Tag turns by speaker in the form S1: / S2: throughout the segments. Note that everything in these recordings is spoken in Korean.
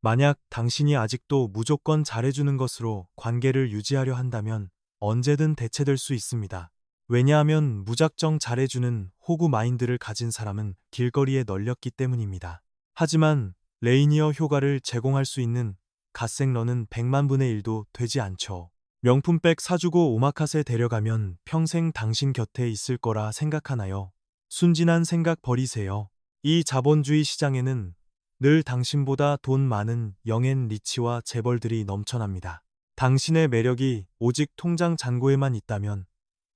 S1: 만약 당신이 아직도 무조건 잘해주는 것으로 관계를 유지하려 한다면 언제든 대체될 수 있습니다. 왜냐하면 무작정 잘해주는 호구 마인드를 가진 사람은 길거리에 널렸기 때문입니다. 하지만 레이니어 효과를 제공할 수 있는 갓생러는 100만 분의 1도 되지 않죠. 명품백 사주고 오마카세 데려가면 평생 당신 곁에 있을 거라 생각하나요? 순진한 생각 버리세요. 이 자본주의 시장에는 늘 당신보다 돈 많은 영앤 리치와 재벌들이 넘쳐납니다. 당신의 매력이 오직 통장 잔고에만 있다면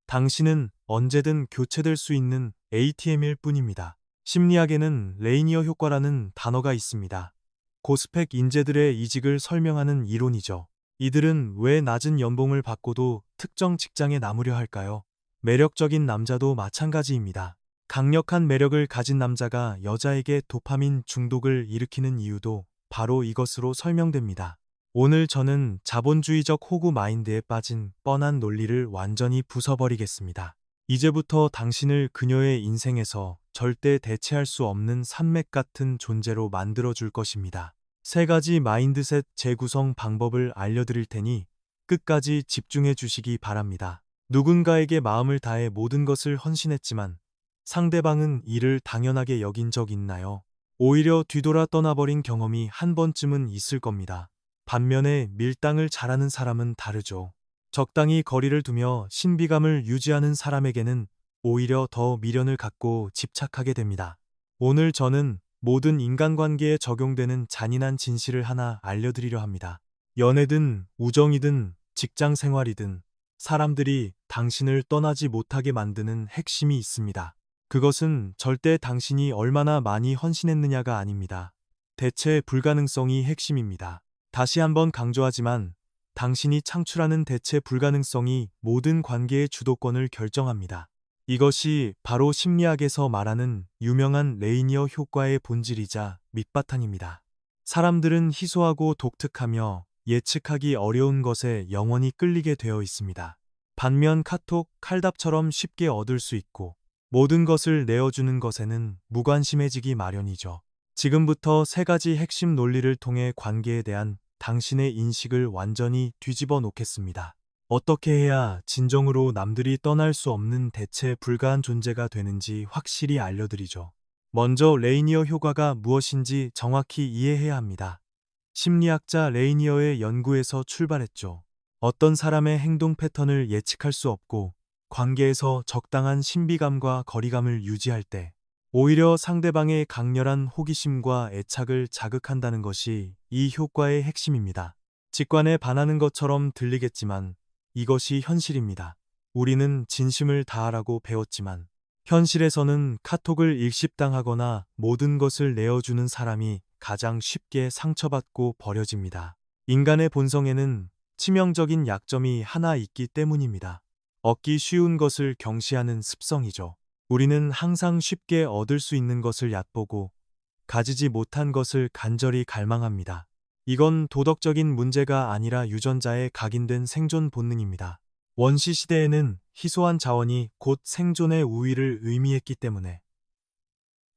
S1: 당신은 언제든 교체될 수 있는 ATM일 뿐입니다. 심리학에는 레이니어 효과라는 단어가 있습니다. 고스펙 인재들의 이직을 설명하는 이론이죠. 이들은 왜 낮은 연봉을 받고도 특정 직장에 남으려 할까요? 매력적인 남자도 마찬가지입니다. 강력한 매력을 가진 남자가 여자에게 도파민 중독을 일으키는 이유도 바로 이것으로 설명됩니다. 오늘 저는 자본주의적 호구 마인드에 빠진 뻔한 논리를 완전히 부숴버리겠습니다. 이제부터 당신을 그녀의 인생에서 절대 대체할 수 없는 산맥 같은 존재로 만들어줄 것입니다. 세 가지 마인드셋 재구성 방법을 알려드릴 테니 끝까지 집중해 주시기 바랍니다. 누군가에게 마음을 다해 모든 것을 헌신했지만 상대방은 이를 당연하게 여긴 적 있나요? 오히려 뒤돌아 떠나버린 경험이 한 번쯤은 있을 겁니다. 반면에 밀당을 잘하는 사람은 다르죠. 적당히 거리를 두며 신비감을 유지하는 사람에게는 오히려 더 미련을 갖고 집착하게 됩니다. 오늘 저는 모든 인간관계에 적용되는 잔인한 진실을 하나 알려드리려 합니다. 연애든 우정이든 직장 생활이든 사람들이 당신을 떠나지 못하게 만드는 핵심이 있습니다. 그것은 절대 당신이 얼마나 많이 헌신했느냐가 아닙니다. 대체 불가능성이 핵심입니다. 다시 한번 강조하지만 당신이 창출하는 대체 불가능성이 모든 관계의 주도권을 결정합니다. 이것이 바로 심리학에서 말하는 유명한 레이니어 효과의 본질이자 밑바탕입니다. 사람들은 희소하고 독특하며 예측하기 어려운 것에 영원히 끌리게 되어 있습니다. 반면 카톡, 칼답처럼 쉽게 얻을 수 있고 모든 것을 내어주는 것에는 무관심해지기 마련이죠. 지금부터 세 가지 핵심 논리를 통해 관계에 대한 당신의 인식을 완전히 뒤집어 놓겠습니다. 어떻게 해야 진정으로 남들이 떠날 수 없는 대체 불가한 존재가 되는지 확실히 알려드리죠. 먼저 레이니어 효과가 무엇인지 정확히 이해해야 합니다. 심리학자 레이니어의 연구에서 출발했죠. 어떤 사람의 행동 패턴을 예측할 수 없고 관계에서 적당한 신비감과 거리감을 유지할 때 오히려 상대방의 강렬한 호기심과 애착을 자극한다는 것이 이 효과의 핵심입니다. 직관에 반하는 것처럼 들리겠지만 이것이 현실입니다. 우리는 진심을 다하라고 배웠지만 현실에서는 카톡을 일십당하거나 모든 것을 내어주는 사람이 가장 쉽게 상처받고 버려집니다. 인간의 본성에는 치명적인 약점이 하나 있기 때문입니다. 얻기 쉬운 것을 경시하는 습성이죠. 우리는 항상 쉽게 얻을 수 있는 것을 얕보고 가지지 못한 것을 간절히 갈망합니다. 이건 도덕적인 문제가 아니라 유전자에 각인된 생존 본능입니다. 원시 시대에는 희소한 자원이 곧 생존의 우위를 의미했기 때문에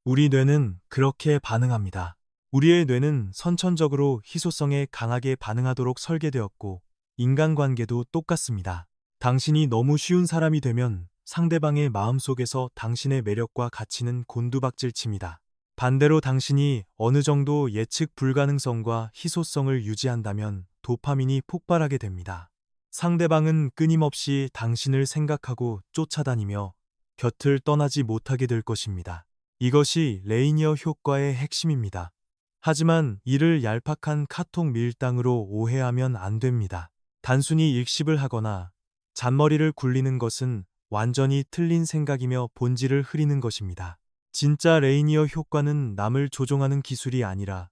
S1: 우리 뇌는 그렇게 반응합니다. 우리의 뇌는 선천적으로 희소성에 강하게 반응하도록 설계되었고 인간관계도 똑같습니다. 당신이 너무 쉬운 사람이 되면 상대방의 마음속에서 당신의 매력과 가치는 곤두박질 칩니다. 반대로 당신이 어느 정도 예측 불가능성과 희소성을 유지한다면 도파민이 폭발하게 됩니다. 상대방은 끊임없이 당신을 생각하고 쫓아다니며 곁을 떠나지 못하게 될 것입니다. 이것이 레이니어 효과의 핵심입니다. 하지만 이를 얄팍한 카톡 밀당으로 오해하면 안 됩니다. 단순히 일십을 하거나 잔머리를 굴리는 것은 완전히 틀린 생각이며 본질을 흐리는 것입니다. 진짜 레이니어 효과는 남을 조종하는 기술이 아니라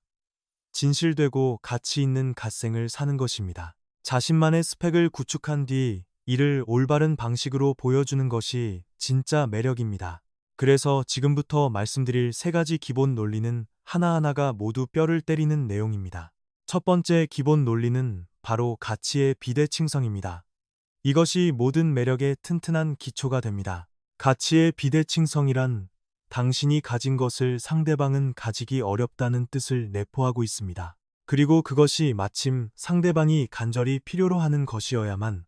S1: 진실되고 가치 있는 갓생을 사는 것입니다. 자신만의 스펙을 구축한 뒤 이를 올바른 방식으로 보여주는 것이 진짜 매력입니다. 그래서 지금부터 말씀드릴 세 가지 기본 논리는 하나하나가 모두 뼈를 때리는 내용입니다. 첫 번째 기본 논리는 바로 가치의 비대칭성입니다. 이것이 모든 매력의 튼튼한 기초가 됩니다. 가치의 비대칭성이란 당신이 가진 것을 상대방은 가지기 어렵다는 뜻을 내포하고 있습니다. 그리고 그것이 마침 상대방이 간절히 필요로 하는 것이어야만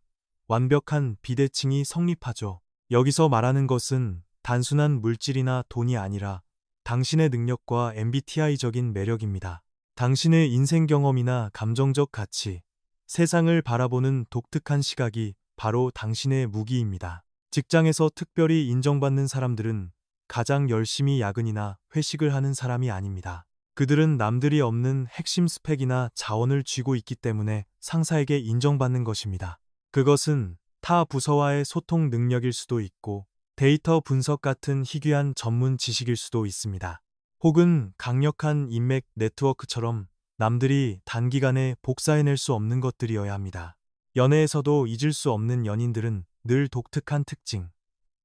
S1: 완벽한 비대칭이 성립하죠. 여기서 말하는 것은 단순한 물질이나 돈이 아니라 당신의 능력과 MBTI적인 매력입니다. 당신의 인생 경험이나 감정적 가치, 세상을 바라보는 독특한 시각이 바로 당신의 무기입니다. 직장에서 특별히 인정받는 사람들은 가장 열심히 야근이나 회식을 하는 사람이 아닙니다. 그들은 남들이 없는 핵심 스펙이나 자원을 쥐고 있기 때문에 상사에게 인정받는 것입니다. 그것은 타 부서와의 소통 능력일 수도 있고 데이터 분석 같은 희귀한 전문 지식일 수도 있습니다. 혹은 강력한 인맥 네트워크처럼 남들이 단기간에 복사해낼 수 없는 것들이어야 합니다. 연애에서도 잊을 수 없는 연인들은 늘 독특한 특징,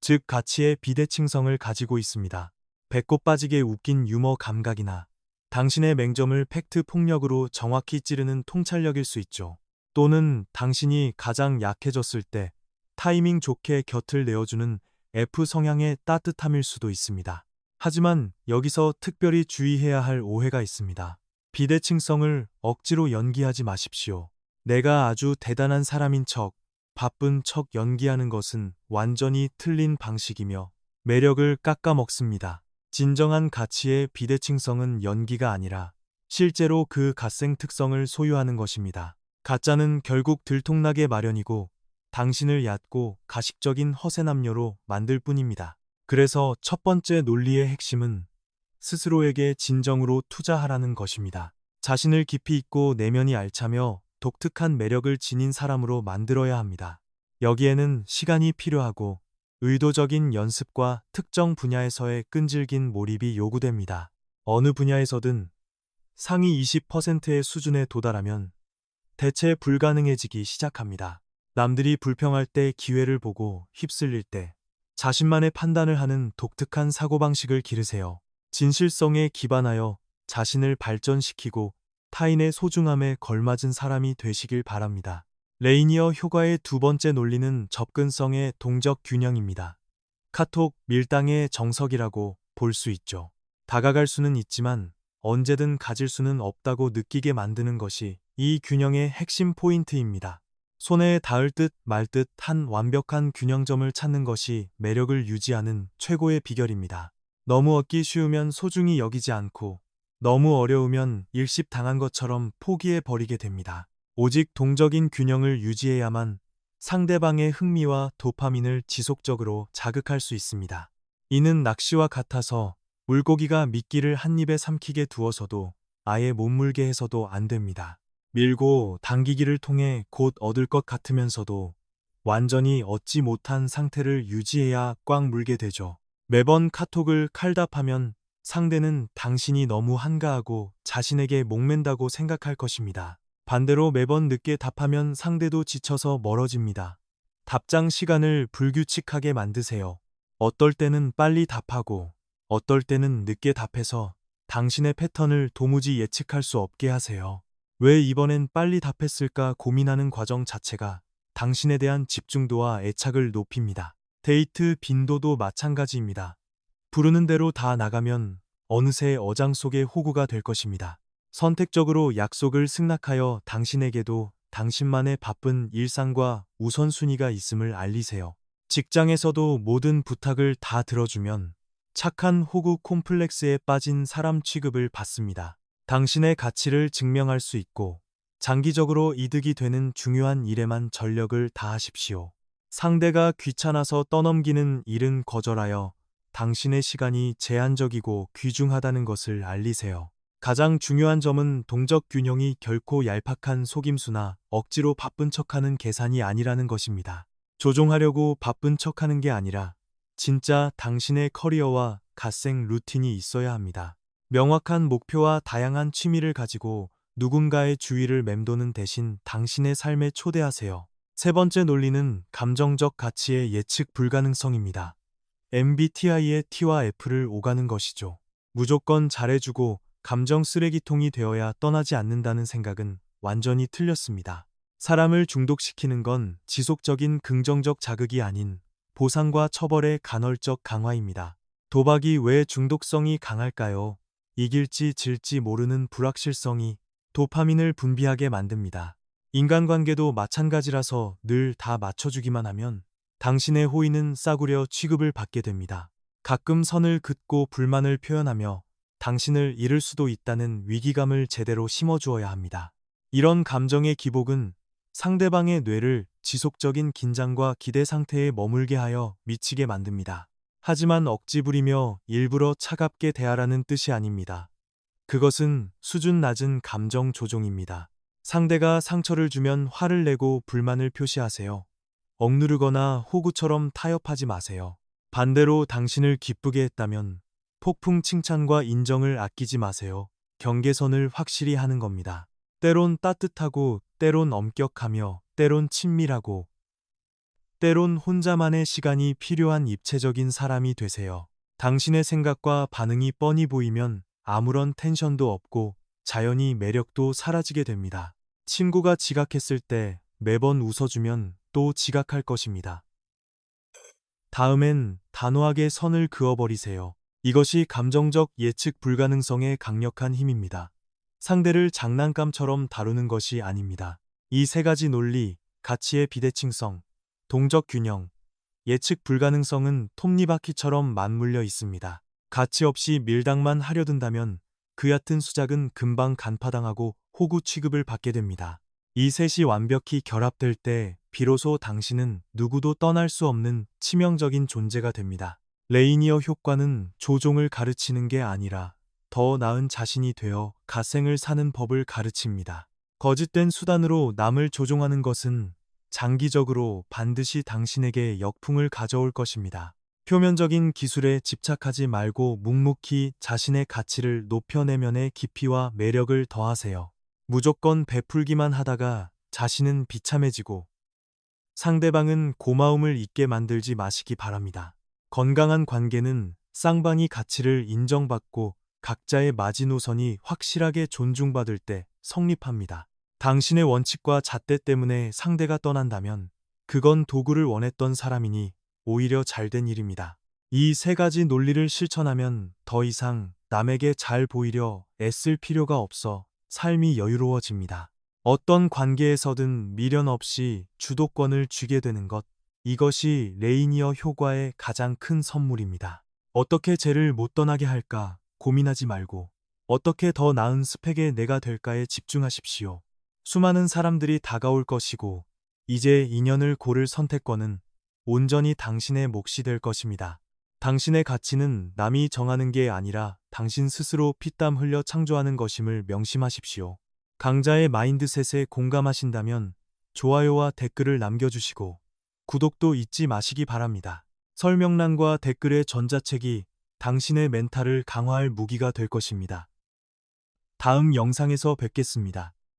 S1: 즉 가치의 비대칭성을 가지고 있습니다. 배꼽 빠지게 웃긴 유머 감각이나 당신의 맹점을 팩트 폭력으로 정확히 찌르는 통찰력일 수 있죠. 또는 당신이 가장 약해졌을 때 타이밍 좋게 곁을 내어주는 F 성향의 따뜻함일 수도 있습니다. 하지만 여기서 특별히 주의해야 할 오해가 있습니다. 비대칭성을 억지로 연기하지 마십시오. 내가 아주 대단한 사람인 척, 바쁜 척 연기하는 것은 완전히 틀린 방식이며 매력을 깎아먹습니다. 진정한 가치의 비대칭성은 연기가 아니라 실제로 그 갓생 특성을 소유하는 것입니다. 가짜는 결국 들통나게 마련이고 당신을 얕고 가식적인 허세남녀로 만들 뿐입니다. 그래서 첫 번째 논리의 핵심은 스스로에게 진정으로 투자하라는 것입니다. 자신을 깊이 있고 내면이 알차며 독특한 매력을 지닌 사람으로 만들어야 합니다. 여기에는 시간이 필요하고 의도적인 연습과 특정 분야에서의 끈질긴 몰입이 요구됩니다. 어느 분야에서든 상위 20%의 수준에 도달하면 대체 불가능해지기 시작합니다. 남들이 불평할 때 기회를 보고 휩쓸릴 때 자신만의 판단을 하는 독특한 사고방식을 기르세요. 진실성에 기반하여 자신을 발전시키고 타인의 소중함에 걸맞은 사람이 되시길 바랍니다. 레이니어 효과의 두 번째 논리는 접근성의 동적 균형입니다. 카톡 밀당의 정석이라고 볼 수 있죠. 다가갈 수는 있지만 언제든 가질 수는 없다고 느끼게 만드는 것이 이 균형의 핵심 포인트입니다. 손에 닿을 듯 말 듯 한 완벽한 균형점을 찾는 것이 매력을 유지하는 최고의 비결입니다. 너무 얻기 쉬우면 소중히 여기지 않고 너무 어려우면 일십당한 것처럼 포기해 버리게 됩니다. 오직 동적인 균형을 유지해야만 상대방의 흥미와 도파민을 지속적으로 자극할 수 있습니다. 이는 낚시와 같아서 물고기가 미끼를 한 입에 삼키게 두어서도 아예 못 물게 해서도 안 됩니다. 밀고 당기기를 통해 곧 얻을 것 같으면서도 완전히 얻지 못한 상태를 유지해야 꽉 물게 되죠. 매번 카톡을 칼답하면 상대는 당신이 너무 한가하고 자신에게 목맨다고 생각할 것입니다. 반대로 매번 늦게 답하면 상대도 지쳐서 멀어집니다. 답장 시간을 불규칙하게 만드세요. 어떨 때는 빨리 답하고 어떨 때는 늦게 답해서 당신의 패턴을 도무지 예측할 수 없게 하세요. 왜 이번엔 빨리 답했을까 고민하는 과정 자체가 당신에 대한 집중도와 애착을 높입니다. 데이트 빈도도 마찬가지입니다. 부르는 대로 다 나가면 어느새 어장 속의 호구가 될 것입니다. 선택적으로 약속을 승낙하여 당신에게도 당신만의 바쁜 일상과 우선순위가 있음을 알리세요. 직장에서도 모든 부탁을 다 들어주면 착한 호구 콤플렉스에 빠진 사람 취급을 받습니다. 당신의 가치를 증명할 수 있고 장기적으로 이득이 되는 중요한 일에만 전력을 다하십시오. 상대가 귀찮아서 떠넘기는 일은 거절하여 당신의 시간이 제한적이고 귀중하다는 것을 알리세요. 가장 중요한 점은 동적 균형이 결코 얄팍한 속임수나 억지로 바쁜 척하는 계산이 아니라는 것입니다. 조종하려고 바쁜 척하는 게 아니라 진짜 당신의 커리어와 갓생 루틴이 있어야 합니다. 명확한 목표와 다양한 취미를 가지고 누군가의 주의를 맴도는 대신 당신의 삶에 초대하세요. 세 번째 논리는 감정적 가치의 예측 불가능성입니다. MBTI의 T와 F를 오가는 것이죠. 무조건 잘해주고 감정 쓰레기통이 되어야 떠나지 않는다는 생각은 완전히 틀렸습니다. 사람을 중독시키는 건 지속적인 긍정적 자극이 아닌 보상과 처벌의 간헐적 강화입니다. 도박이 왜 중독성이 강할까요? 이길지 질지 모르는 불확실성이 도파민을 분비하게 만듭니다. 인간관계도 마찬가지라서 늘 다 맞춰주기만 하면 당신의 호의는 싸구려 취급을 받게 됩니다. 가끔 선을 긋고 불만을 표현하며 당신을 잃을 수도 있다는 위기감을 제대로 심어주어야 합니다. 이런 감정의 기복은 상대방의 뇌를 지속적인 긴장과 기대 상태에 머물게 하여 미치게 만듭니다. 하지만 억지 부리며 일부러 차갑게 대하라는 뜻이 아닙니다. 그것은 수준 낮은 감정 조종입니다. 상대가 상처를 주면 화를 내고 불만을 표시하세요. 억누르거나 호구처럼 타협하지 마세요. 반대로 당신을 기쁘게 했다면 폭풍 칭찬과 인정을 아끼지 마세요. 경계선을 확실히 하는 겁니다. 때론 따뜻하고, 때론 엄격하며, 때론 친밀하고, 때론 혼자만의 시간이 필요한 입체적인 사람이 되세요. 당신의 생각과 반응이 뻔히 보이면 아무런 텐션도 없고 자연히 매력도 사라지게 됩니다. 친구가 지각했을 때 매번 웃어주면 또 지각할 것입니다. 다음엔 단호하게 선을 그어버리세요. 이것이 감정적 예측 불가능성의 강력한 힘입니다. 상대를 장난감처럼 다루는 것이 아닙니다. 이 세 가지 논리, 가치의 비대칭성, 동적 균형, 예측 불가능성은 톱니바퀴처럼 맞물려 있습니다. 가치 없이 밀당만 하려 든다면 그 얕은 수작은 금방 간파당하고 호구 취급을 받게 됩니다. 이 셋이 완벽히 결합될 때 비로소 당신은 누구도 떠날 수 없는 치명적인 존재가 됩니다. 레이니어 효과는 조종을 가르치는 게 아니라 더 나은 자신이 되어 갓생을 사는 법을 가르칩니다. 거짓된 수단으로 남을 조종하는 것은 장기적으로 반드시 당신에게 역풍을 가져올 것입니다. 표면적인 기술에 집착하지 말고 묵묵히 자신의 가치를 높여내면의 깊이와 매력을 더하세요. 무조건 베풀기만 하다가 자신은 비참해지고 상대방은 고마움을 잊게 만들지 마시기 바랍니다. 건강한 관계는 쌍방이 가치를 인정받고 각자의 마지노선이 확실하게 존중받을 때 성립합니다. 당신의 원칙과 잣대 때문에 상대가 떠난다면 그건 도구를 원했던 사람이니 오히려 잘된 일입니다. 이 세 가지 논리를 실천하면 더 이상 남에게 잘 보이려 애쓸 필요가 없어 삶이 여유로워집니다. 어떤 관계에서든 미련 없이 주도권을 쥐게 되는 것, 이것이 레이니어 효과의 가장 큰 선물입니다. 어떻게 쟤를 못 떠나게 할까 고민하지 말고 어떻게 더 나은 스펙의 내가 될까에 집중하십시오. 수많은 사람들이 다가올 것이고 이제 인연을 고를 선택권은 온전히 당신의 몫이 될 것입니다. 당신의 가치는 남이 정하는 게 아니라 당신 스스로 피땀 흘려 창조하는 것임을 명심하십시오. 강자의 마인드셋에 공감하신다면 좋아요와 댓글을 남겨주시고 구독도 잊지 마시기 바랍니다. 설명란과 댓글의 전자책이 당신의 멘탈을 강화할 무기가 될 것입니다. 다음 영상에서 뵙겠습니다.